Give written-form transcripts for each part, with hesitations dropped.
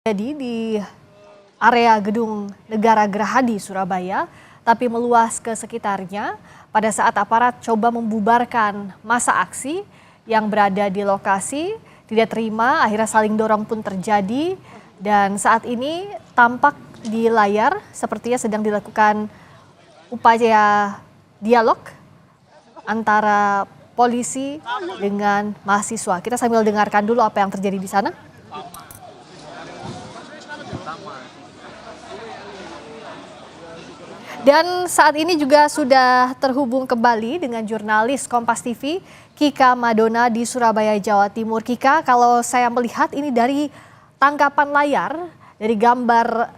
Jadi di area Gedung Negara Gerahadi Surabaya, tapi meluas ke sekitarnya pada saat aparat coba membubarkan massa aksi yang berada di lokasi. Tidak terima, akhirnya saling dorong pun terjadi, dan saat ini tampak di layar sepertinya sedang dilakukan upaya dialog antara polisi dengan mahasiswa. Kita sambil dengarkan dulu apa yang terjadi di sana. Dan saat ini juga sudah terhubung kembali dengan jurnalis Kompas TV, Kika Madona di Surabaya, Jawa Timur. Kika, kalau saya melihat ini dari tangkapan layar, dari gambar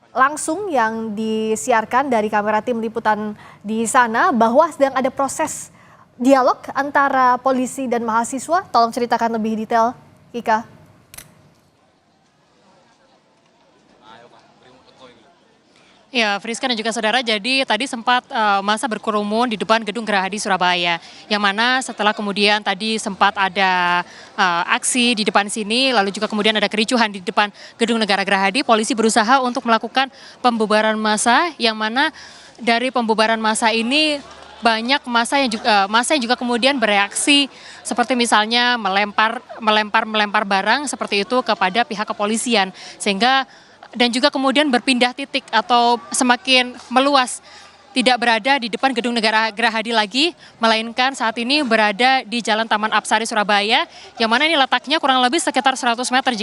langsung yang disiarkan dari kamera tim liputan di sana, bahwa sedang ada proses dialog antara polisi dan mahasiswa. Tolong ceritakan lebih detail, Kika. Ya, Friska dan juga saudara, jadi tadi sempat massa berkerumun di depan Gedung Gerahadi Surabaya, yang mana setelah kemudian tadi sempat ada aksi di depan sini, lalu juga kemudian ada kericuhan di depan Gedung Negara Gerahadi, polisi berusaha untuk melakukan pembubaran massa, yang mana dari pembubaran massa ini banyak massa yang juga kemudian bereaksi, seperti misalnya melempar barang seperti itu kepada pihak kepolisian, sehingga dan juga kemudian berpindah titik atau semakin meluas, tidak berada di depan Gedung Negara Gerahadi lagi, melainkan saat ini berada di Jalan Taman Apsari Surabaya, yang mana ini letaknya kurang lebih sekitar 100 meter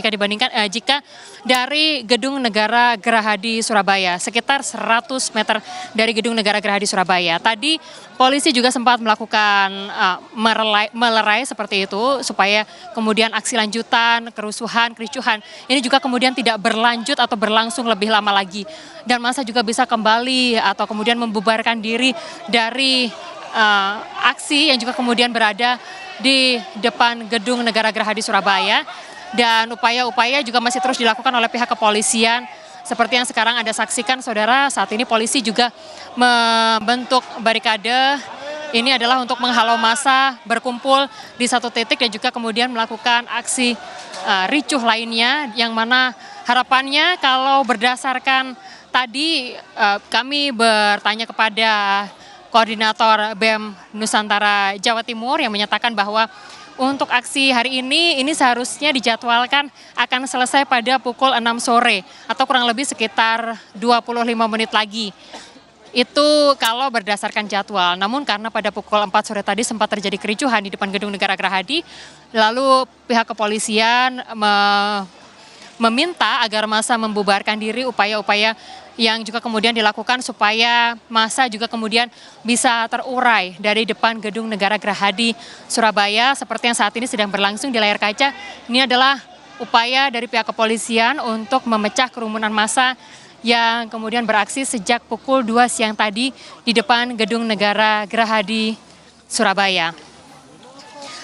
jika dari Gedung Negara Gerahadi Surabaya, sekitar 100 meter dari Gedung Negara Gerahadi Surabaya. Tadi polisi juga sempat melakukan melerai seperti itu, supaya kemudian aksi lanjutan, kericuhan ini juga kemudian tidak berlanjut atau berlangsung lebih lama lagi. Dan massa juga bisa kembali atau kemudian membubarkan diri dari aksi yang juga kemudian berada di depan Gedung Negara Gerahadi Surabaya. Dan upaya-upaya juga masih terus dilakukan oleh pihak kepolisian. Seperti yang sekarang Anda saksikan, saudara, saat ini polisi juga membentuk barikade. Ini adalah untuk menghalau massa berkumpul di satu titik dan juga kemudian melakukan aksi ricuh lainnya, yang mana harapannya kalau berdasarkan tadi kami bertanya kepada koordinator BEM Nusantara Jawa Timur yang menyatakan bahwa untuk aksi hari ini seharusnya dijadwalkan akan selesai pada pukul 6 sore atau kurang lebih sekitar 25 menit lagi. Itu kalau berdasarkan jadwal. Namun karena pada pukul 4 sore tadi sempat terjadi kericuhan di depan Gedung Negara Gerahadi, lalu pihak kepolisian meminta agar massa membubarkan diri, upaya-upaya yang juga kemudian dilakukan supaya massa juga kemudian bisa terurai dari depan Gedung Negara Gerahadi Surabaya, seperti yang saat ini sedang berlangsung di layar kaca. Ini adalah upaya dari pihak kepolisian untuk memecah kerumunan massa yang kemudian beraksi sejak pukul 2 siang tadi di depan Gedung Negara Gerahadi Surabaya.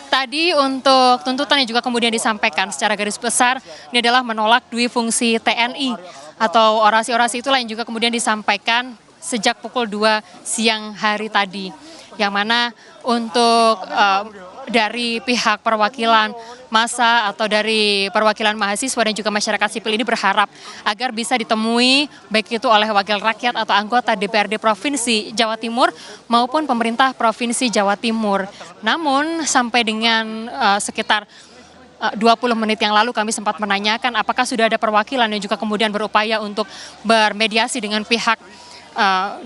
Tadi untuk tuntutan yang juga kemudian disampaikan secara garis besar, ini adalah menolak duifungsi TNI, atau orasi-orasi itulah yang juga kemudian disampaikan sejak pukul 2 siang hari tadi. Yang mana untuk dari pihak perwakilan massa atau dari perwakilan mahasiswa dan juga masyarakat sipil ini berharap agar bisa ditemui baik itu oleh wakil rakyat atau anggota DPRD Provinsi Jawa Timur maupun pemerintah Provinsi Jawa Timur. Namun sampai dengan sekitar 20 menit yang lalu kami sempat menanyakan apakah sudah ada perwakilan yang juga kemudian berupaya untuk bermediasi dengan pihak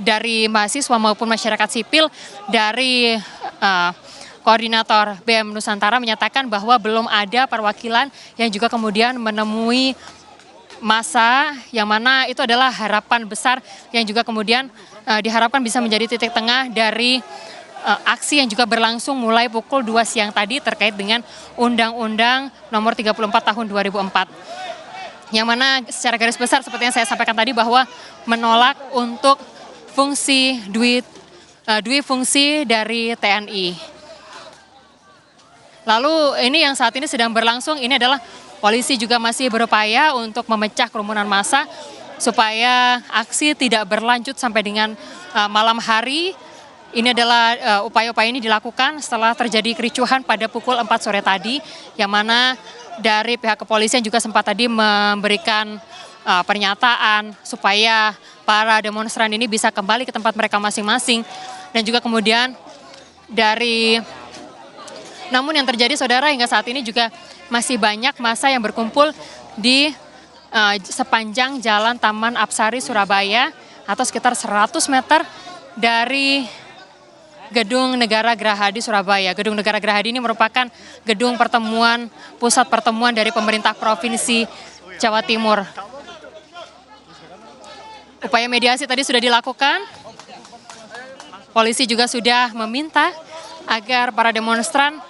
dari mahasiswa maupun masyarakat sipil. Dari koordinator BEM Nusantara menyatakan bahwa belum ada perwakilan yang juga kemudian menemui massa, yang mana itu adalah harapan besar yang juga kemudian diharapkan bisa menjadi titik tengah dari aksi yang juga berlangsung mulai pukul 2 siang tadi terkait dengan Undang-Undang Nomor 34 Tahun 2004. Yang mana secara garis besar seperti yang saya sampaikan tadi bahwa menolak untuk fungsi duifungsi dari TNI. Lalu ini yang saat ini sedang berlangsung, ini adalah polisi juga masih berupaya untuk memecah kerumunan massa supaya aksi tidak berlanjut sampai dengan malam hari. Ini adalah upaya-upaya ini dilakukan setelah terjadi kericuhan pada pukul 4 sore tadi, yang mana dari pihak kepolisian juga sempat tadi memberikan pernyataan supaya para demonstran ini bisa kembali ke tempat mereka masing-masing. Dan juga kemudian namun yang terjadi saudara hingga saat ini juga masih banyak massa yang berkumpul di sepanjang jalan Taman Apsari Surabaya atau sekitar 100 meter dari Gedung Negara Gerahadi Surabaya. Gedung Negara Gerahadi ini merupakan gedung pusat pertemuan dari pemerintah Provinsi Jawa Timur. Upaya mediasi tadi sudah dilakukan. Polisi juga sudah meminta agar para demonstran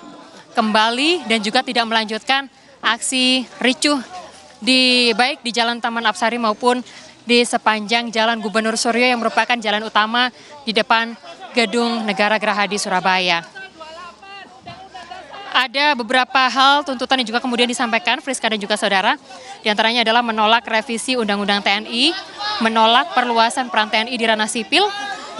kembali dan juga tidak melanjutkan aksi ricuh baik di Jalan Taman Apsari maupun di sepanjang Jalan Gubernur Suryo yang merupakan jalan utama di depan Gedung Negara Gerahadi Surabaya. Ada beberapa hal tuntutan yang juga kemudian disampaikan Friska dan juga saudara. Di antaranya adalah menolak revisi Undang-Undang TNI, menolak perluasan peran TNI di ranah sipil,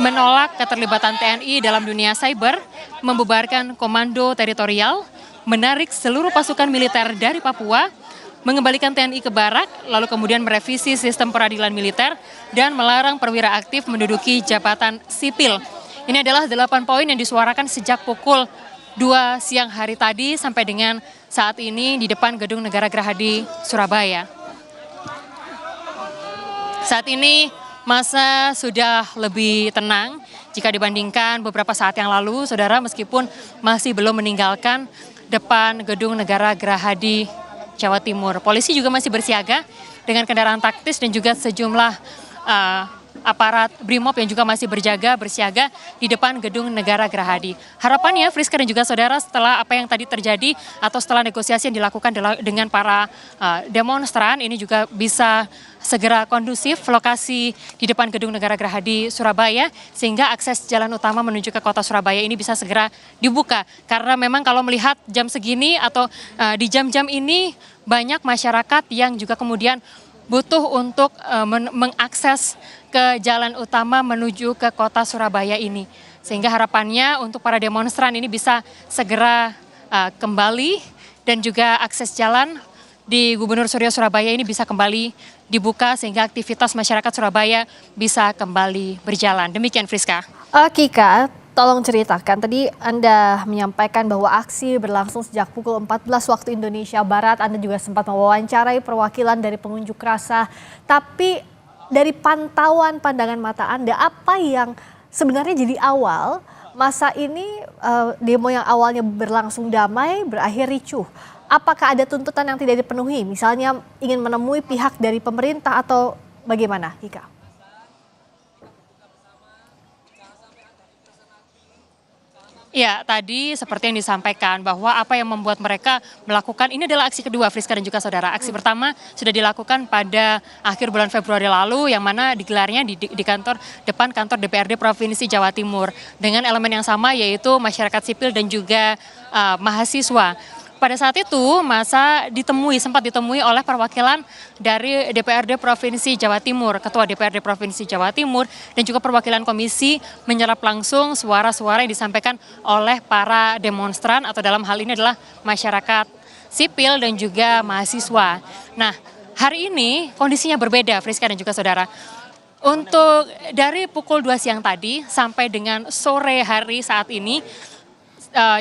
menolak keterlibatan TNI dalam dunia cyber, membubarkan komando teritorial, menarik seluruh pasukan militer dari Papua, mengembalikan TNI ke Barak, lalu kemudian merevisi sistem peradilan militer, dan melarang perwira aktif menduduki jabatan sipil. Ini adalah 8 poin yang disuarakan sejak pukul 2 siang hari tadi sampai dengan saat ini di depan Gedung Negara Gerahadi Surabaya. Saat ini massa sudah lebih tenang jika dibandingkan beberapa saat yang lalu, saudara, meskipun masih belum meninggalkan depan Gedung Negara Gerahadi Jawa Timur. Polisi juga masih bersiaga dengan kendaraan taktis dan juga sejumlah aparat BRIMOB yang juga masih bersiaga di depan Gedung Negara Gerahadi. Harapannya Friska dan juga saudara, setelah apa yang tadi terjadi atau setelah negosiasi yang dilakukan dengan para demonstran, ini juga bisa segera kondusif lokasi di depan Gedung Negara Gerahadi Surabaya, sehingga akses jalan utama menuju ke kota Surabaya ini bisa segera dibuka. Karena memang kalau melihat jam segini atau di jam-jam ini banyak masyarakat yang juga kemudian butuh untuk mengakses ke jalan utama menuju ke kota Surabaya ini. Sehingga harapannya untuk para demonstran ini bisa segera kembali dan juga akses jalan di Gubernur Suryo Surabaya ini bisa kembali dibuka sehingga aktivitas masyarakat Surabaya bisa kembali berjalan. Demikian Friska. Kika, tolong ceritakan, tadi Anda menyampaikan bahwa aksi berlangsung sejak pukul 14 waktu Indonesia Barat. Anda juga sempat mewawancarai perwakilan dari pengunjuk rasa. Tapi dari pantauan pandangan mata Anda, apa yang sebenarnya jadi awal masa ini demo yang awalnya berlangsung damai berakhir ricuh? Apakah ada tuntutan yang tidak dipenuhi? Misalnya ingin menemui pihak dari pemerintah atau bagaimana, Kika? Ya, tadi seperti yang disampaikan bahwa apa yang membuat mereka melakukan ini adalah aksi kedua, Friska dan juga saudara. Aksi pertama sudah dilakukan pada akhir bulan Februari lalu, yang mana digelarnya di depan kantor DPRD Provinsi Jawa Timur dengan elemen yang sama, yaitu masyarakat sipil dan juga mahasiswa. Pada saat itu massa sempat ditemui oleh perwakilan dari DPRD Provinsi Jawa Timur, Ketua DPRD Provinsi Jawa Timur, dan juga perwakilan komisi menyerap langsung suara-suara yang disampaikan oleh para demonstran atau dalam hal ini adalah masyarakat sipil dan juga mahasiswa. Nah, hari ini kondisinya berbeda, Friska dan juga saudara. Untuk dari pukul 2 siang tadi sampai dengan sore hari saat ini,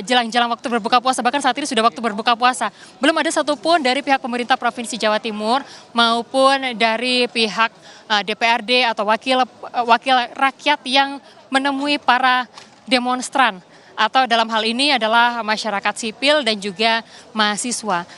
jelang-jelang waktu berbuka puasa, bahkan saat ini sudah waktu berbuka puasa, belum ada satupun dari pihak pemerintah Provinsi Jawa Timur maupun dari pihak DPRD atau wakil rakyat yang menemui para demonstran, atau dalam hal ini adalah masyarakat sipil dan juga mahasiswa.